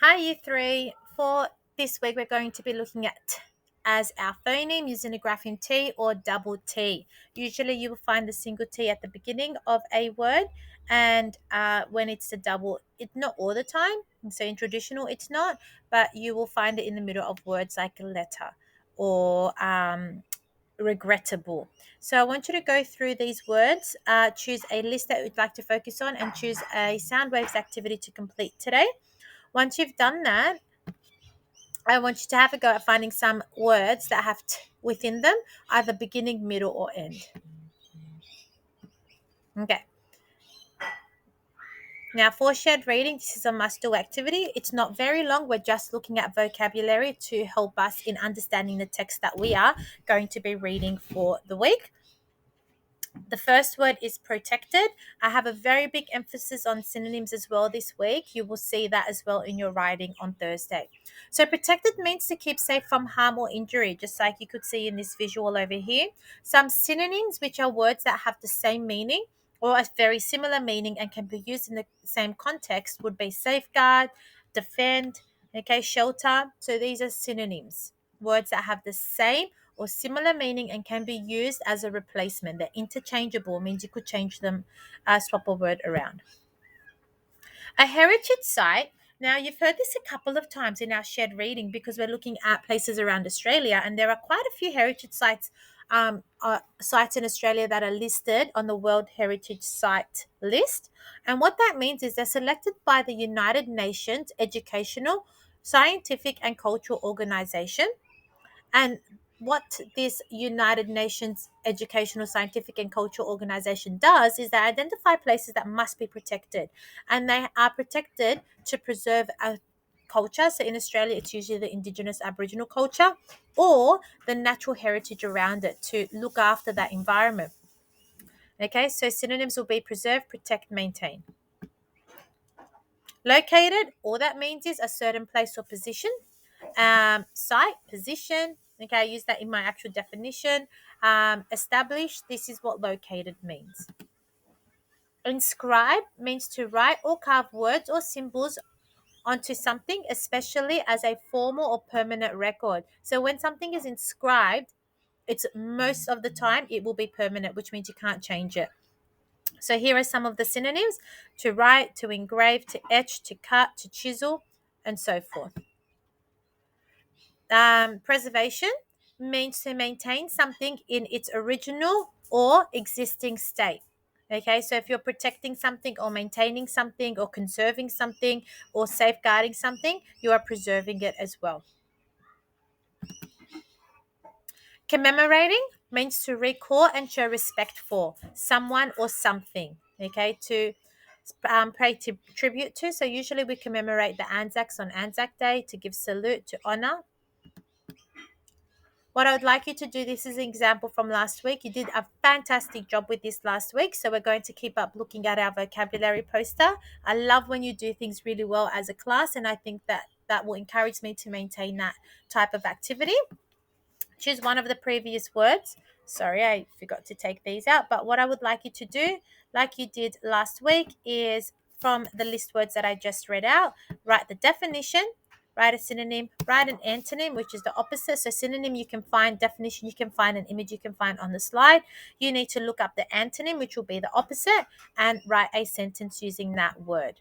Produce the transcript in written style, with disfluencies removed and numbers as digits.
Hi, you three. For this week, we're going to be looking at as our phoneme using a grapheme T or double T. Usually, you will find the single T at the beginning of a word, and when it's a double, it's not all the time. So in traditional, it's not, but you will find it in the middle of words like a letter or regrettable. So I want you to go through these words, choose a list that you'd like to focus on, and choose a sound waves activity to complete today. Once you've done that, I want you to have a go at finding some words that have within them, either beginning, middle, or end. Okay. Now, for shared reading, this is a must do activity. It's not very long. We're just looking at vocabulary to help us in understanding the text that we are going to be reading for the week. The first word is protected. I have a very big emphasis on synonyms as well this week. You will see that as well in your writing on Thursday. So, protected means to keep safe from harm or injury, just like you could see in this visual over here. Some synonyms, which are words that have the same meaning or a very similar meaning and can be used in the same context, would be safeguard, defend, okay, shelter. So, these are synonyms, words that have the same or similar meaning and can be used as a replacement. They're interchangeable, means you could change them, swap a word around. A heritage site. Now, you've heard this a couple of times in our shared reading because we're looking at places around Australia, and there are quite a few heritage sites, sites in Australia that are listed on the World Heritage Site list. And what that means is they're selected by the United Nations Educational, Scientific, and Cultural Organization. And what this United Nations Educational, Scientific, and Cultural Organization does is they identify places that must be protected. And they are protected to preserve a culture. So in Australia, it's usually the Indigenous Aboriginal culture or the natural heritage around it to look after that environment. Okay, so synonyms will be preserve, protect, maintain. Located, all that means is a certain place or position. Site, position. Okay, I use that in my actual definition. Established, this is what located means. Inscribe means to write or carve words or symbols onto something, especially as a formal or permanent record. So when something is inscribed, it's most of the time it will be permanent, which means you can't change it. So here are some of the synonyms: to write, to engrave, to etch, to cut, to chisel, and so forth. Preservation means to maintain something in its original or existing state. Okay, so if you're protecting something or maintaining something or conserving something or safeguarding something, you are preserving it as well. Commemorating means to recall and show respect for someone or something. Okay, to pay tribute to. So usually we commemorate the Anzacs on Anzac Day to give salute, to honor. What I would like you to do, this is an example from last week. You did a fantastic job with this last week. So we're going to keep up looking at our vocabulary poster. I love when you do things really well as a class, and I think that will encourage me to maintain that type of activity. Choose one of the previous words. Sorry, I forgot to take these out. But what I would like you to do, like you did last week, is from the list words that I just read out, write the definition, write a synonym, write an antonym, which is the opposite. So synonym you can find, definition you can find, an image you can find on the slide. You need to look up the antonym, which will be the opposite, and write a sentence using that word.